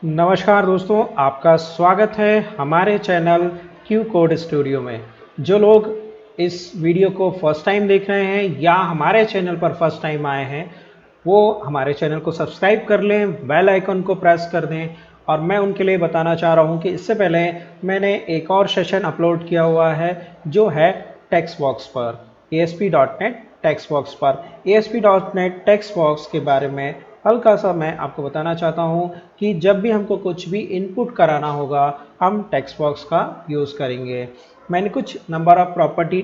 नमस्कार दोस्तों, आपका स्वागत है हमारे चैनल क्यू कोड स्टूडियो में। जो लोग इस वीडियो को फर्स्ट टाइम देख रहे हैं या हमारे चैनल पर फर्स्ट टाइम आए हैं, वो हमारे चैनल को सब्सक्राइब कर लें, बेल आइकन को प्रेस कर दें। और मैं उनके लिए बताना चाह रहा हूँ कि इससे पहले मैंने एक और सेशन अपलोड किया हुआ है जो है टेक्स्ट बॉक्स पर, ASP.NET टेक्स्ट बॉक्स पर। ASP.NET टेक्स्ट बॉक्स के बारे में हल्का सा मैं आपको बताना चाहता हूँ कि जब भी हमको कुछ भी इनपुट कराना होगा, हम टेक्स्ट बॉक्स का यूज़ करेंगे। मैंने कुछ नंबर ऑफ प्रॉपर्टी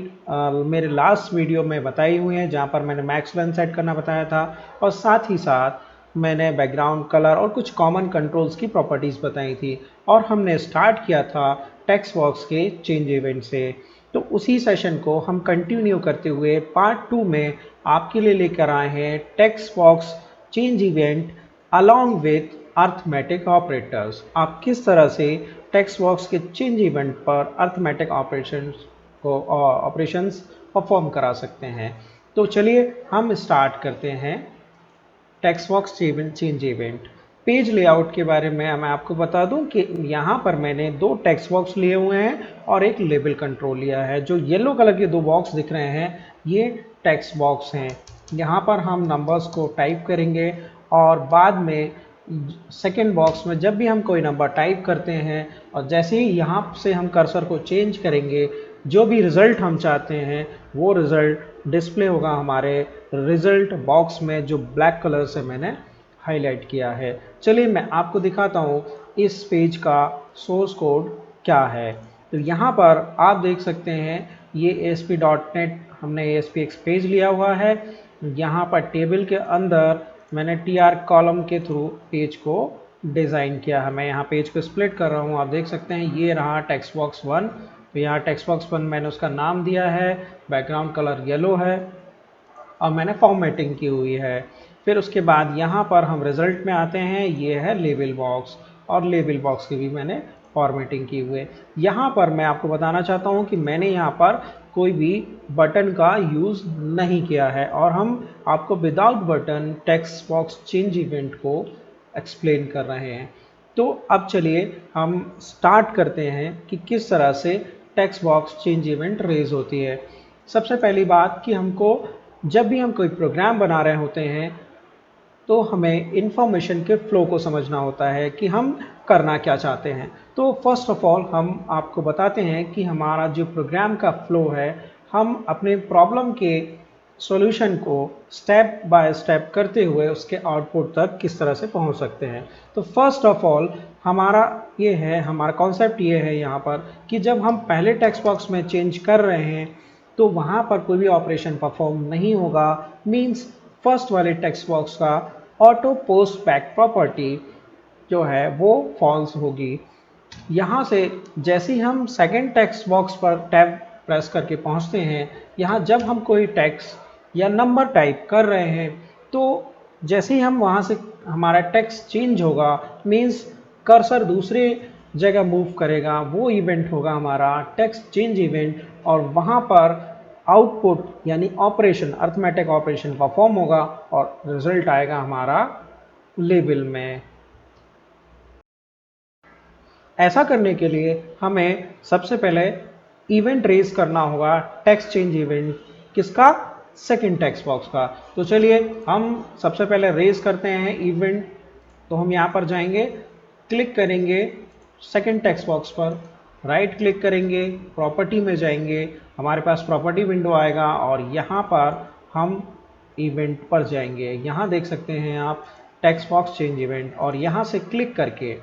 मेरे लास्ट वीडियो में बताई हुई हैं, जहाँ पर मैंने मैक्स लेंथ सेट करना बताया था, और साथ ही साथ मैंने बैकग्राउंड कलर और कुछ कॉमन कंट्रोल्स की प्रॉपर्टीज़ बताई थी। और हमने स्टार्ट किया था टेक्स्ट बॉक्स के चेंज इवेंट से। तो उसी सेशन को हम कंटिन्यू करते हुए पार्ट 2 में आपके लिए लेकर आए हैं text box change event along with arithmetic operators. आप किस तरह से टेक्स्ट बॉक्स के चेंज इवेंट पर अर्थमेटिक ऑपरेशंस परफॉर्म करा सकते हैं। तो चलिए हम स्टार्ट करते हैं text box change event. Page layout के बारे में मैं आपको बता दूं कि यहाँ पर मैंने दो टेक्स्ट बॉक्स लिए हुए हैं और एक लेबल कंट्रोल लिया है। जो येलो कलर के दो बॉक्स दिख रहे हैं, ये टेक्स्ट बॉक्स हैं। यहाँ पर हम नंबर्स को टाइप करेंगे और बाद में सेकेंड बॉक्स में जब भी हम कोई नंबर टाइप करते हैं और जैसे ही यहाँ से हम कर्सर को चेंज करेंगे, जो भी रिज़ल्ट हम चाहते हैं वो रिज़ल्ट डिस्प्ले होगा हमारे रिज़ल्ट बॉक्स में, जो ब्लैक कलर से मैंने हाईलाइट किया है। चलिए मैं आपको दिखाता हूँ इस पेज का सोर्स कोड क्या है। तो यहाँ पर आप देख सकते हैं ये ASP.NET हमने ASPX पेज लिया हुआ है। यहाँ पर टेबल के अंदर मैंने TR कॉलम के थ्रू पेज को डिज़ाइन किया है। मैं यहाँ पेज को स्प्लिट कर रहा हूँ, आप देख सकते हैं ये रहा टेक्स्ट बॉक्स 1। तो यहाँ टेक्स्ट बॉक्स 1 मैंने उसका नाम दिया है, बैकग्राउंड कलर येलो है और मैंने फॉर्मेटिंग की हुई है। फिर उसके बाद यहाँ पर हम रिज़ल्ट में आते हैं, ये है लेबल बॉक्स, और लेबल बॉक्स की भी मैंने फॉर्मेटिंग की हुई है। यहाँ पर मैं आपको बताना चाहता हूँ कि मैंने यहाँ पर कोई भी बटन का यूज़ नहीं किया है और हम आपको without button text box change event को एक्सप्लेन कर रहे हैं। तो अब चलिए हम स्टार्ट करते हैं कि किस तरह से text box change event raise होती है। सबसे पहली बात कि हमको जब भी हम कोई प्रोग्राम बना रहे होते हैं तो हमें इंफॉर्मेशन के फ्लो को समझना होता है कि हम करना क्या चाहते हैं। तो फर्स्ट ऑफ ऑल हम आपको बताते हैं कि हमारा जो प्रोग्राम का फ्लो है, हम अपने प्रॉब्लम के सॉल्यूशन को स्टेप बाय स्टेप करते हुए उसके आउटपुट तक किस तरह से पहुंच सकते हैं। तो फर्स्ट ऑफ ऑल हमारा कॉन्सेप्ट ये है यहाँ पर कि जब हम पहले टेक्स्ट बॉक्स में चेंज कर रहे हैं तो वहाँ पर कोई भी ऑपरेशन परफॉर्म नहीं होगा। मीन्स फर्स्ट वाले टेक्स्ट बॉक्स का ऑटो पोस्ट बैक प्रॉपर्टी जो है वो फॉल्स होगी। यहाँ से जैसे ही हम सेकेंड टेक्स्ट बॉक्स पर टैब प्रेस करके पहुँचते हैं, यहाँ जब हम कोई टेक्स्ट या नंबर टाइप कर रहे हैं तो जैसे ही हम वहाँ से हमारा टेक्स्ट चेंज होगा, मीन्स कर्सर दूसरे जगह मूव करेगा, वो इवेंट होगा हमारा टेक्स्ट चेंज इवेंट, और वहाँ पर आउटपुट यानी ऑपरेशन अर्थमेटिक ऑपरेशन परफॉर्म होगा और रिजल्ट आएगा हमारा लेबल में। ऐसा करने के लिए हमें सबसे पहले इवेंट रेज करना होगा, टेक्स्ट चेंज इवेंट किसका, सेकंड टेक्स्ट बॉक्स का। तो चलिए हम सबसे पहले रेज करते हैं इवेंट। तो हम यहाँ पर जाएंगे, क्लिक करेंगे सेकंड टेक्स्ट बॉक्स पर, राइट क्लिक करेंगे, प्रॉपर्टी में जाएंगे, हमारे पास प्रॉपर्टी विंडो आएगा और यहाँ पर हम इवेंट पर जाएंगे। यहाँ देख सकते हैं आप टेक्स्ट बॉक्स चेंज इवेंट, और यहाँ से क्लिक करके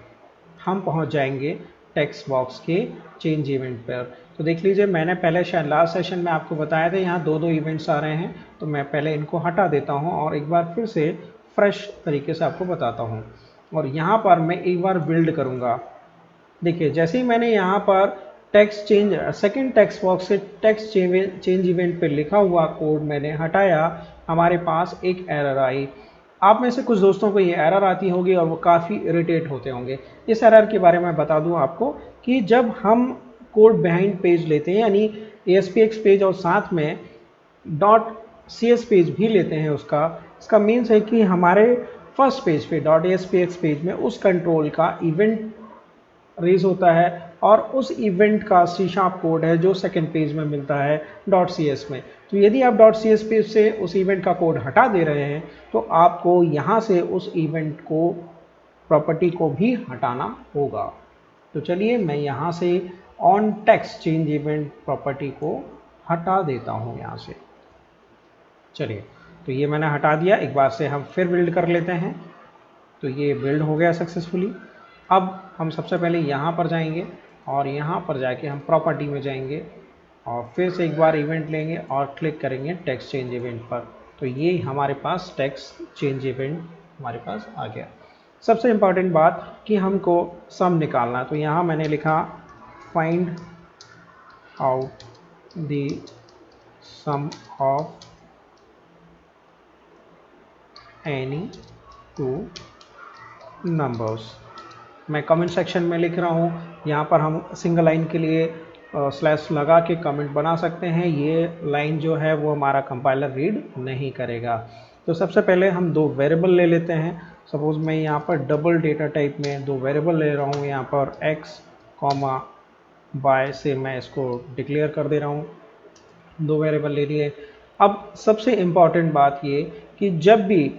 हम पहुंच जाएंगे टेक्स्ट बॉक्स के चेंज इवेंट पर। तो देख लीजिए, मैंने पहले शायद लास्ट सेशन में आपको बताया था यहाँ दो इवेंट्स आ रहे हैं, तो मैं पहले इनको हटा देता हूँ और एक बार फिर से फ्रेश तरीके से आपको बताता हूँ। और यहाँ पर मैं एक बार बिल्ड करूँगा। देखिए, जैसे ही मैंने यहाँ पर text change second text box से टेक्स्ट चेंज इवेंट पे लिखा हुआ कोड मैंने हटाया, हमारे पास एक एरर आई। आप में से कुछ दोस्तों को ये एरर आती होगी और वो काफ़ी इरिटेट होते होंगे। इस एरर के बारे में बता दूं आपको कि जब हम कोड बिहाइंड पेज लेते हैं, यानी ASPX पेज और साथ में .cs पेज भी लेते हैं उसका, इसका मीन्स है कि हमारे फर्स्ट पेज पे .aspx पेज में उस कंट्रोल का इवेंट रेज होता है और उस इवेंट का C# कोड है जो सेकंड पेज में मिलता है .cs में। तो यदि आप .cs पेज से उस इवेंट का कोड हटा दे रहे हैं तो आपको यहाँ से उस इवेंट को प्रॉपर्टी को भी हटाना होगा। तो चलिए मैं यहाँ से on text change event property को हटा देता हूँ यहाँ से। चलिए, तो ये मैंने हटा दिया। एक बार से हम फिर बिल्ड कर लेते हैं। तो ये बिल्ड हो गया सक्सेसफुली। अब हम सबसे पहले यहाँ पर जाएंगे और यहाँ पर जाके हम प्रॉपर्टी में जाएंगे और फिर से एक बार इवेंट लेंगे और क्लिक करेंगे टेक्स्ट चेंज इवेंट पर। तो ये हमारे पास टेक्स्ट चेंज इवेंट हमारे पास आ गया। सबसे इम्पॉर्टेंट बात कि हमको सम निकालना है। तो यहाँ मैंने लिखा find out the sum of any two numbers. मैं कमेंट सेक्शन में लिख रहा हूँ, यहाँ पर हम सिंगल लाइन के लिए स्लैश लगा के कमेंट बना सकते हैं। ये लाइन जो है वो हमारा कंपाइलर रीड नहीं करेगा। तो सबसे पहले हम दो वेरिएबल ले लेते हैं। सपोज मैं यहाँ पर डबल डेटा टाइप में दो वेरिएबल ले रहा हूँ। यहाँ पर x, y से मैं इसको डिक्लेयर कर दे रहा हूँ। दो वेरिएबल ले लिए। अब सबसे इम्पॉर्टेंट बात ये कि जब भी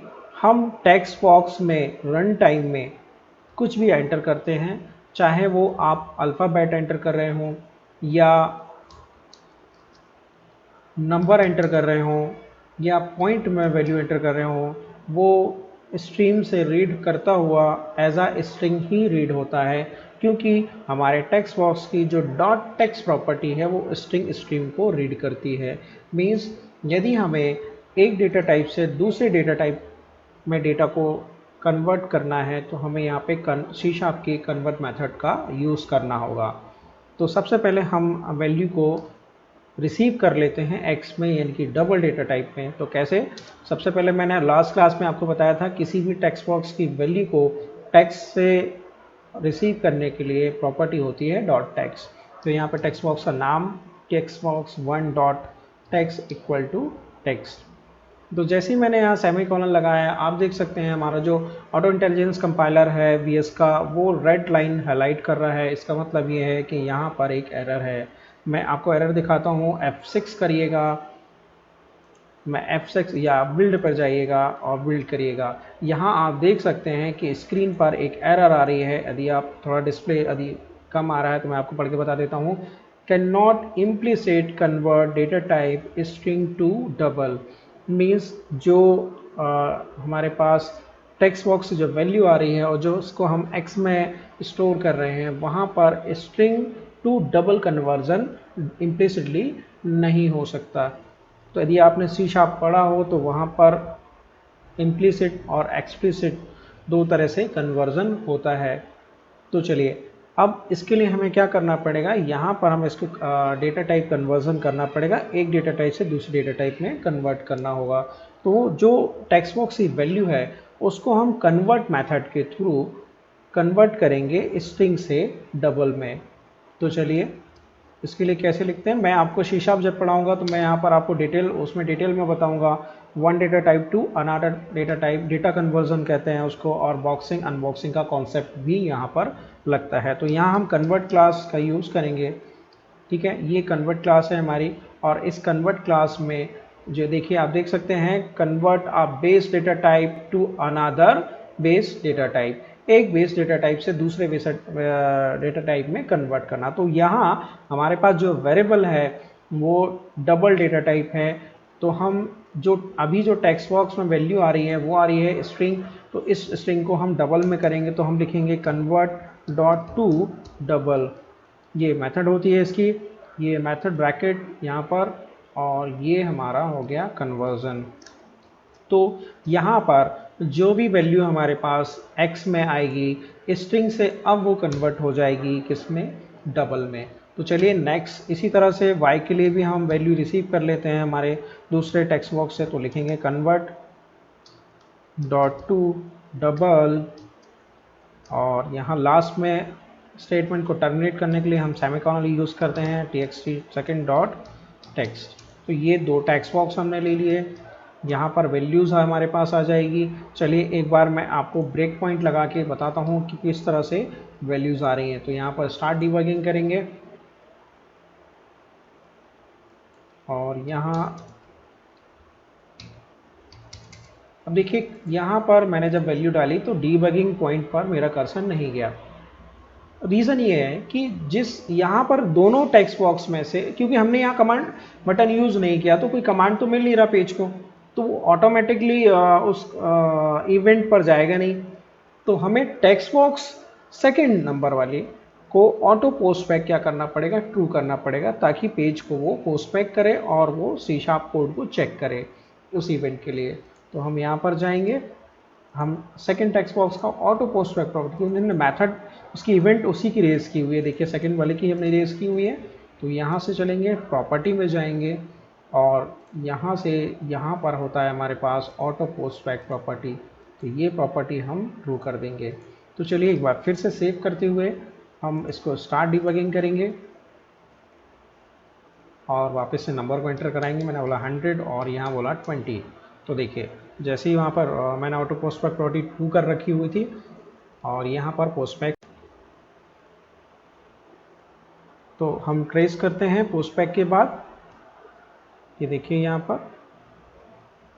हम टेक्स्ट बॉक्स में रन टाइम में कुछ भी एंटर करते हैं, चाहे वो आप अल्फ़ाबेट एंटर कर रहे हों या नंबर एंटर कर रहे हों या पॉइंट में वैल्यू एंटर कर रहे हों, वो स्ट्रीम से रीड करता हुआ एज अ स्ट्रिंग ही रीड होता है, क्योंकि हमारे टेक्स्ट बॉक्स की जो डॉट टेक्स्ट प्रॉपर्टी है वो स्ट्रिंग स्ट्रीम को रीड करती है। मीन्स यदि हमें एक डेटा टाइप से दूसरे डेटा टाइप में डेटा को कन्वर्ट करना है तो हमें यहाँ पे C# के कन्वर्ट मेथड का यूज़ करना होगा। तो सबसे पहले हम वैल्यू को रिसीव कर लेते हैं x में, यानी कि डबल डेटा टाइप में। तो कैसे? सबसे पहले मैंने लास्ट क्लास में आपको बताया था किसी भी टेक्स्ट बॉक्स की वैल्यू को टेक्स्ट से रिसीव करने के लिए प्रॉपर्टी होती है डॉट टेक्स्ट। तो यहाँ पर टेक्स्ट बॉक्स का नाम text box 1 dot text equal to text. तो जैसे ही मैंने यहाँ सेमीकोलन लगाया, आप देख सकते हैं हमारा जो ऑटो इंटेलिजेंस कंपाइलर है VS का, वो रेड लाइन हाईलाइट कर रहा है। इसका मतलब ये है कि यहाँ पर एक एरर है। मैं आपको एरर दिखाता हूँ। F6 करिएगा, मैं F6 या बिल्ड पर जाइएगा और बिल्ड करिएगा। यहाँ आप देख सकते हैं कि स्क्रीन पर एक एरर आ रही है। यदि आप थोड़ा डिस्प्ले यदि कम आ रहा है तो मैं आपको पढ़ के बता देता हूँ। Can not implicit convert data type string to double. Means जो हमारे पास टेक्स्ट बॉक्स से जो वैल्यू आ रही है और जो उसको हम x में स्टोर कर रहे हैं, वहाँ पर string to double conversion implicitly नहीं हो सकता। तो यदि आपने C# पढ़ा हो तो वहाँ पर इम्प्लिसिट और एक्सप्लिसिट दो तरह से कन्वर्जन होता है। तो चलिए, अब इसके लिए हमें क्या करना पड़ेगा, यहाँ पर हमें इसको डेटा टाइप कन्वर्जन करना पड़ेगा। एक डेटा टाइप से दूसरे डेटा टाइप में कन्वर्ट करना होगा। तो जो टेक्स्ट बॉक्स की वैल्यू है उसको हम कन्वर्ट मेथड के थ्रू कन्वर्ट करेंगे स्ट्रिंग से डबल में। तो चलिए, इसके लिए कैसे लिखते हैं, मैं आपको C# जब पढ़ाऊंगा तो मैं यहाँ पर आपको डिटेल में बताऊंगा। One data type two another data type, data conversion कहते हैं उसको, और बॉक्सिंग अनबॉक्सिंग का कॉन्सेप्ट भी यहाँ पर लगता है। तो यहाँ हम कन्वर्ट क्लास का यूज़ करेंगे। ठीक है, ये कन्वर्ट क्लास है हमारी, और इस कन्वर्ट क्लास में जो देखिए आप देख सकते हैं, convert a base data type two another base data type, एक बेस डेटा टाइप से दूसरे बेस डेटा टाइप में कन्वर्ट करना। तो यहाँ हमारे पास जो वेरिएबल है वो डबल डेटा टाइप है। तो हम जो अभी जो टेक्स्ट बॉक्स में वैल्यू आ रही है वो आ रही है स्ट्रिंग। तो इस स्ट्रिंग को हम डबल में करेंगे तो हम लिखेंगे कन्वर्ट डॉट टू डबल। ये मेथड होती है इसकी, ये मेथड ब्रैकेट यहाँ पर, और ये हमारा हो गया कन्वर्जन। तो यहाँ पर जो भी वैल्यू हमारे पास x में आएगी स्ट्रिंग से, अब वो कन्वर्ट हो जाएगी किस में, डबल में। तो चलिए नेक्स्ट, इसी तरह से y के लिए भी हम वैल्यू रिसीव कर लेते हैं हमारे दूसरे टेक्स्ट बॉक्स से। तो लिखेंगे कन्वर्ट डॉट टू डबल, और यहाँ लास्ट में स्टेटमेंट को टर्मिनेट करने के लिए हम सेमीकोलन यूज़ करते हैं txt सेकंड डॉट टेक्स्ट। तो ये दो टेक्स्ट बॉक्स हमने ले लिए। यहाँ पर वैल्यूज़ हमारे पास आ जाएगी। चलिए एक बार मैं आपको ब्रेक पॉइंट लगा के बताता हूँ कि किस तरह से वैल्यूज़ आ रही हैं। तो यहाँ पर स्टार्ट डिबगिंग करेंगे और यहाँ अब देखिए यहाँ पर मैंने जब वैल्यू डाली तो डीबगिंग पॉइंट पर मेरा कर्सर नहीं गया। रीज़न ये है कि जिस यहाँ पर दोनों टेक्स्ट बॉक्स में से, क्योंकि हमने यहाँ कमांड बटन यूज़ नहीं किया तो कोई कमांड तो मिल नहीं रहा पेज को, तो वो ऑटोमेटिकली उस इवेंट पर जाएगा नहीं। तो हमें टेक्स्ट बॉक्स सेकंड नंबर वाली को ऑटो पोस्ट बैक क्या करना पड़ेगा, ट्रू करना पड़ेगा, ताकि पेज को वो पोस्ट बैक करे और वो सी शार्प कोड को चेक करे उस इवेंट के लिए। तो हम यहाँ पर जाएंगे, हम सेकंड टेक्स्ट बॉक्स का ऑटो पोस्ट बैक प्रॉपर्टी, हमने मेथड उसकी इवेंट उसी की रेस की हुई है, देखिए सेकंड वाले की हमने रेस की हुई है। तो यहाँ से चलेंगे, प्रॉपर्टी में जाएंगे और यहाँ से यहाँ पर होता है हमारे पास ऑटो पोस्ट बैक प्रॉपर्टी, तो ये प्रॉपर्टी हम ट्रू कर देंगे। तो चलिए एक बार फिर से सेव करते हुए हम इसको स्टार्ट डिबगिंग करेंगे और वापस से नंबर को एंटर कराएंगे। मैंने बोला 100 और यहाँ बोला 20। तो देखिए जैसे ही वहाँ पर मैंने auto post back property true कर रखी हुई थी और यहाँ पर पोस्ट बैक, तो हम ट्रेस करते हैं पोस्ट बैक के बाद। ये देखिए यहाँ पर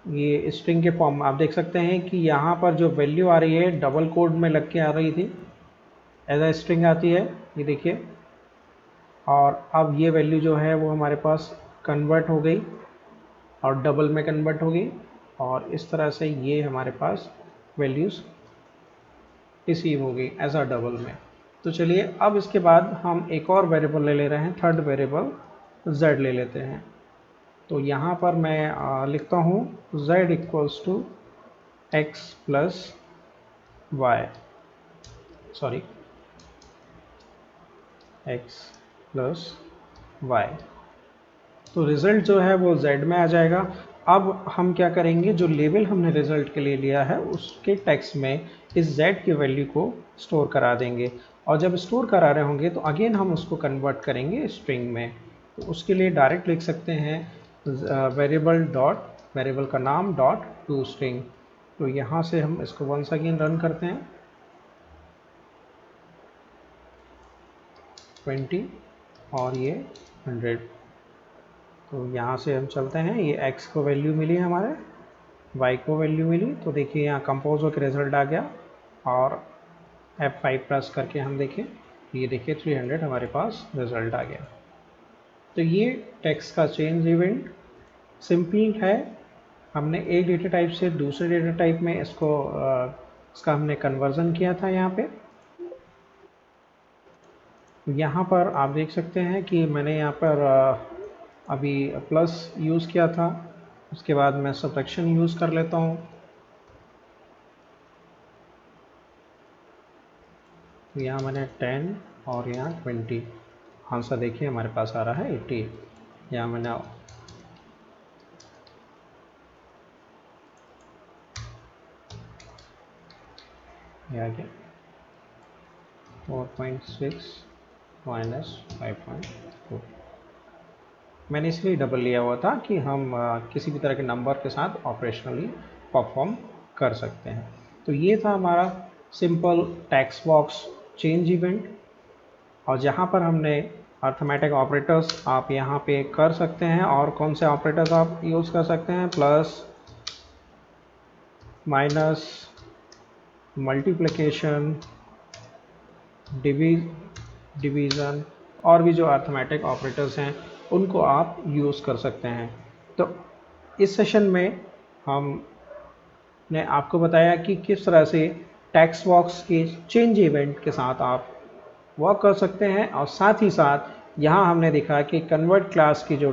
ये स्ट्रिंग के फॉर्म आप देख सकते हैं कि यहाँ पर जो वैल्यू आ रही है डबल कोड में लग के आ रही थी, एज अ स्ट्रिंग आती है, ये देखिए। और अब ये वैल्यू जो है वो हमारे पास कन्वर्ट हो गई और डबल में कन्वर्ट हो गई और इस तरह से ये हमारे पास वैल्यूज़ रिसीव हो गई एज अ डबल में। तो चलिए अब इसके बाद हम एक और वेरिएबल ले ले रहे हैं, थर्ड वेरिएबल z ले लेते हैं। तो यहाँ पर मैं लिखता हूँ z equals to x plus y, sorry x plus y. तो रिज़ल्ट जो है वो z में आ जाएगा। अब हम क्या करेंगे, जो लेवल हमने रिज़ल्ट के लिए लिया है उसके टेक्स्ट में इस z की वैल्यू को स्टोर करा देंगे और जब स्टोर करा रहे होंगे तो अगेन हम उसको कन्वर्ट करेंगे स्ट्रिंग में। तो उसके लिए डायरेक्ट लिख सकते हैं वेरिएबल डॉट, वेरिएबल का नाम डॉट टू स्ट्रिंग। तो यहाँ से हम इसको वंस अगेन रन करते हैं, 20 और ये 100। तो यहाँ से हम चलते हैं, ये x को वैल्यू मिली हमारे, y को वैल्यू मिली। तो देखिए यहाँ कंपोज होकर रिजल्ट आ गया और F5 प्रेस करके हम देखें, ये देखिए 300 हमारे पास रिजल्ट आ गया। तो ये टेक्स्ट का चेंज इवेंट सिंपल है। हमने एक डेटा टाइप से दूसरे डेटा टाइप में इसका हमने कन्वर्जन किया था। यहाँ पर आप देख सकते हैं कि मैंने यहाँ पर अभी प्लस यूज़ किया था, उसके बाद मैं सब्ट्रैक्शन यूज़ कर लेता हूँ। तो यहाँ मैंने 10 और यहाँ 20, आंसर देखिए हमारे पास आ रहा है 80। यहाँ मैंने आ गया 4.6 माइनस 5.4। मैंने इसलिए डबल लिया हुआ था कि हम किसी भी तरह के नंबर के साथ ऑपरेशनली परफॉर्म कर सकते हैं। तो ये था हमारा simple text box change event और जहाँ पर हमने अर्थमेटिक ऑपरेटर्स आप यहाँ पे कर सकते हैं। और कौन से ऑपरेटर्स आप यूज़ कर सकते हैं, प्लस, माइनस, मल्टीप्लिकेशन, डिवीज़न और भी जो अर्थमेटिक ऑपरेटर्स हैं उनको आप यूज़ कर सकते हैं। तो इस सेशन में हमने आपको बताया कि किस तरह से टेक्स्ट बॉक्स के चेंज इवेंट के साथ आप वर्क कर सकते हैं और साथ ही साथ यहाँ हमने देखा कि कन्वर्ट क्लास की जो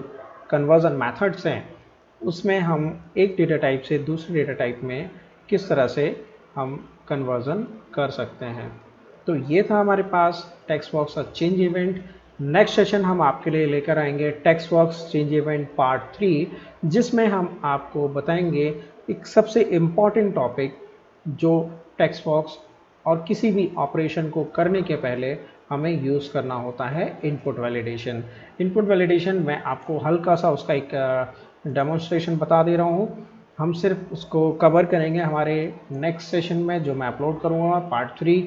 कन्वर्जन मेथड्स हैं उसमें हम एक डेटा टाइप से दूसरे डेटा टाइप में किस तरह से हम कन्वर्जन कर सकते हैं। तो ये था हमारे पास टेक्स्ट बॉक्स का चेंज इवेंट। नेक्स्ट सेशन हम आपके लिए लेकर आएंगे text box change event part 3, जिसमें हम आपको बताएंगे एक सबसे इम्पॉर्टेंट टॉपिक जो टेक्स्ट बॉक्स और किसी भी ऑपरेशन को करने के पहले हमें यूज़ करना होता है, इनपुट वैलिडेशन। इनपुट वैलिडेशन मैं आपको हल्का सा उसका एक डेमोन्स्ट्रेशन बता दे रहा हूँ। हम सिर्फ उसको कवर करेंगे हमारे नेक्स्ट सेशन में, जो मैं अपलोड करूँगा पार्ट 3।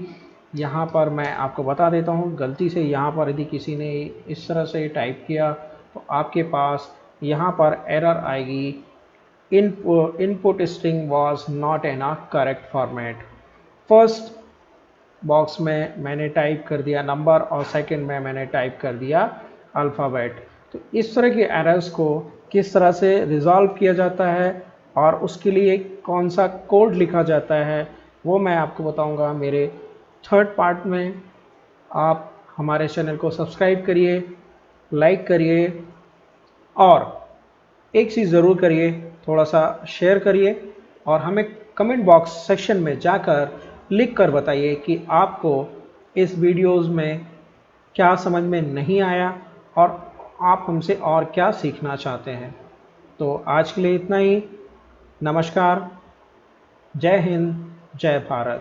यहाँ पर मैं आपको बता देता हूँ, गलती से यहाँ पर यदि किसी ने इस तरह से टाइप किया तो आपके पास यहाँ पर एरर आएगी, input string was not in a correct format. First box में मैंने टाइप कर दिया नंबर और सेकंड में मैंने टाइप कर दिया अल्फ़ाबेट। तो इस तरह के एरर्स को किस तरह से रिज़ॉल्व किया जाता है और उसके लिए कौन सा कोड लिखा जाता है, वो मैं आपको बताऊंगा मेरे थर्ड पार्ट में। आप हमारे चैनल को सब्सक्राइब करिए, लाइक करिए और एक चीज़ ज़रूर करिए, थोड़ा सा शेयर करिए और हमें कमेंट बॉक्स सेक्शन में जाकर लिख कर बताइए कि आपको इस वीडियोस में क्या समझ में नहीं आया और आप हमसे और क्या सीखना चाहते हैं। तो आज के लिए इतना ही। नमस्कार, जय हिंद, जय भारत।